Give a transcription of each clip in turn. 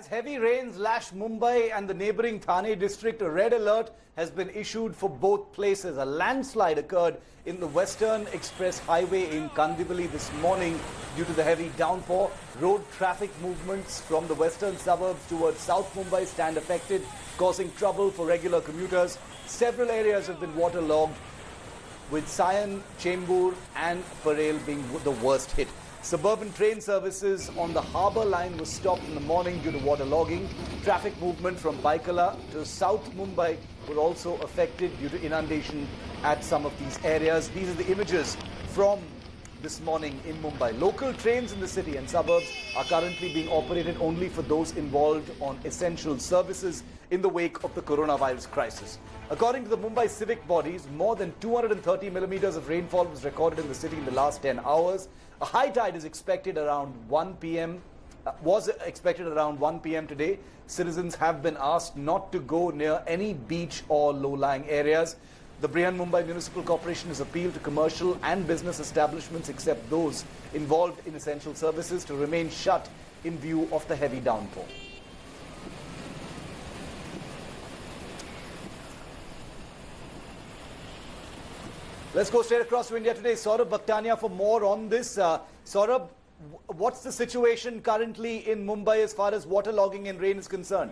As heavy rains lash Mumbai and the neighbouring Thane district, a red alert has been issued for both places. A landslide occurred in the Western Express Highway in Kandivali this morning due to the heavy downpour. Road traffic movements from the western suburbs towards South Mumbai stand affected, causing trouble for regular commuters. Several areas have been waterlogged, with Sion, Chembur and Parel being the worst hit. Suburban train services on the harbour line was stopped in the morning due to waterlogging. Traffic movement from Baikala to South Mumbai were also affected due to inundation at some of these areas. These are the images from this morning in Mumbai. Local trains in the city and suburbs are currently being operated only for those involved on essential services in the wake of the coronavirus crisis. According to the Mumbai civic bodies, more than 230 millimeters of rainfall was recorded in the city in the last 10 hours. A high tide is expected around 1 p.m. Was expected around 1 p.m. today. Citizens have been asked not to go near any beach or low-lying areas. The Brihan-Mumbai Municipal Corporation has appealed to commercial and business establishments, except those involved in essential services, to remain shut in view of the heavy downpour. Let's go straight across to India Today. Saurabh Bhaktania for more on this. Saurabh, what's the situation currently in Mumbai as far as waterlogging and rain is concerned?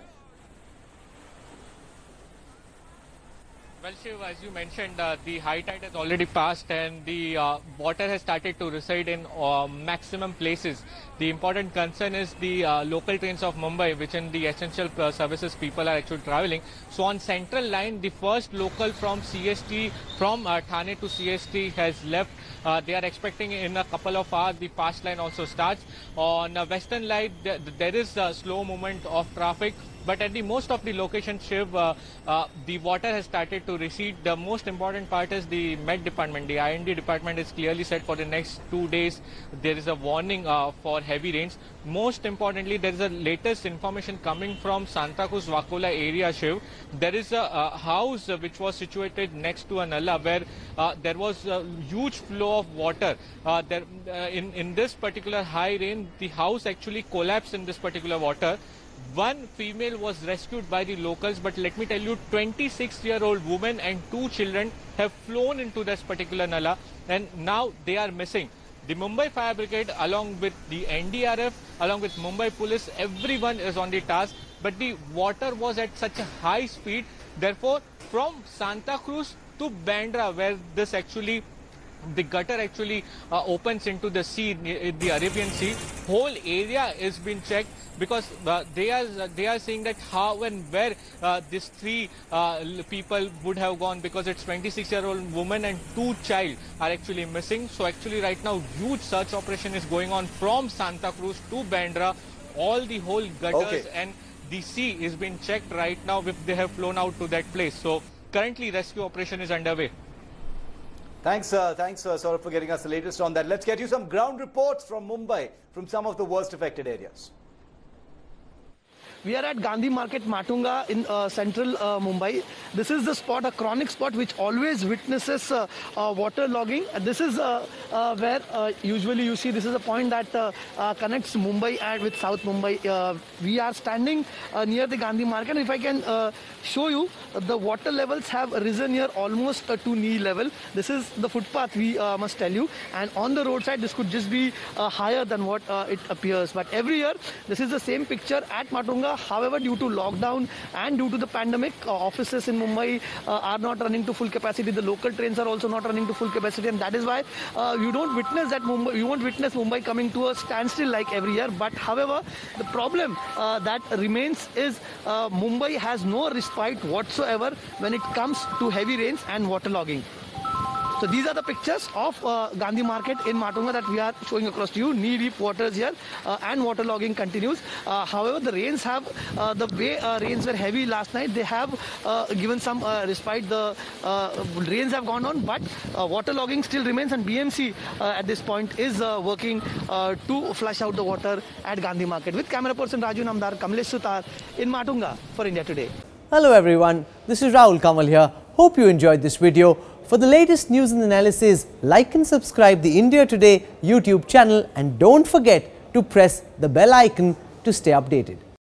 Well, Shiv, as you mentioned, the high tide has already passed and the water has started to reside in maximum places. The important concern is the local trains of Mumbai, which in the essential services people are actually traveling. So on Central Line, the first local from CST, from Thane to CST has left. They are expecting in a couple of hours the fast line also starts. On Western Line, there is a slow movement of traffic. But at the most of the locations, Shiv, the water has started to recede. The most important part is the Met department. The IND department is clearly said for the next 2 days there is a warning for heavy rains. Most importantly, there is a latest information coming from Santa Cruz Vakola area, Shiv. There is a house which was situated next to a nalla where there was a huge flow of water. In this particular high rain, the house actually collapsed in this particular water. One female was rescued by the locals, but let me tell you, 26-year-old woman and 2 children have flown into this particular nalla and now they are missing. The Mumbai Fire Brigade, along with the NDRF, along with Mumbai Police, everyone is on the task, but the water was at such a high speed. Therefore, from Santa Cruz to Bandra, where this actually the gutter actually opens into the sea, the Arabian Sea, whole area is being checked because they are saying that how and where these 3 people would have gone, because it's 26-year-old woman and 2 child are actually missing. So actually right now huge search operation is going on from Santa Cruz to Bandra. All the whole gutters and the sea is being checked right now if they have flown out to that place. So currently rescue operation is underway. Thanks, Saurabh, for getting us the latest on that. Let's get you some ground reports from Mumbai, from some of the worst affected areas. We are at Gandhi Market, Matunga in central Mumbai. This is the spot, a chronic spot which always witnesses water logging. This is where usually you see this is a point that connects Mumbai and with South Mumbai. We are standing near the Gandhi Market. If I can show you, the water levels have risen here almost to knee level. This is the footpath, we must tell you. And on the roadside, this could just be higher than what it appears. But every year, this is the same picture at Matunga. However, due to lockdown and due to the pandemic, offices in Mumbai are not running to full capacity. The local trains are also not running to full capacity, and that is why you don't witness that Mumbai. You won't witness Mumbai coming to a standstill like every year. But however, the problem that remains is Mumbai has no respite whatsoever when it comes to heavy rains and waterlogging. So these are the pictures of Gandhi Market in Matunga that we are showing across to you. Knee-deep waters here and waterlogging continues. However, the rains have, the way rains were heavy last night, they have given some respite. The rains have gone on, but waterlogging still remains, and BMC at this point is working to flush out the water at Gandhi Market. With camera person Raju Namdar, Kamlesh Sutar in Matunga for India Today. Hello everyone, this is Rahul Kamal here. Hope you enjoyed this video. For the latest news and analysis, like and subscribe the India Today YouTube channel, and don't forget to press the bell icon to stay updated.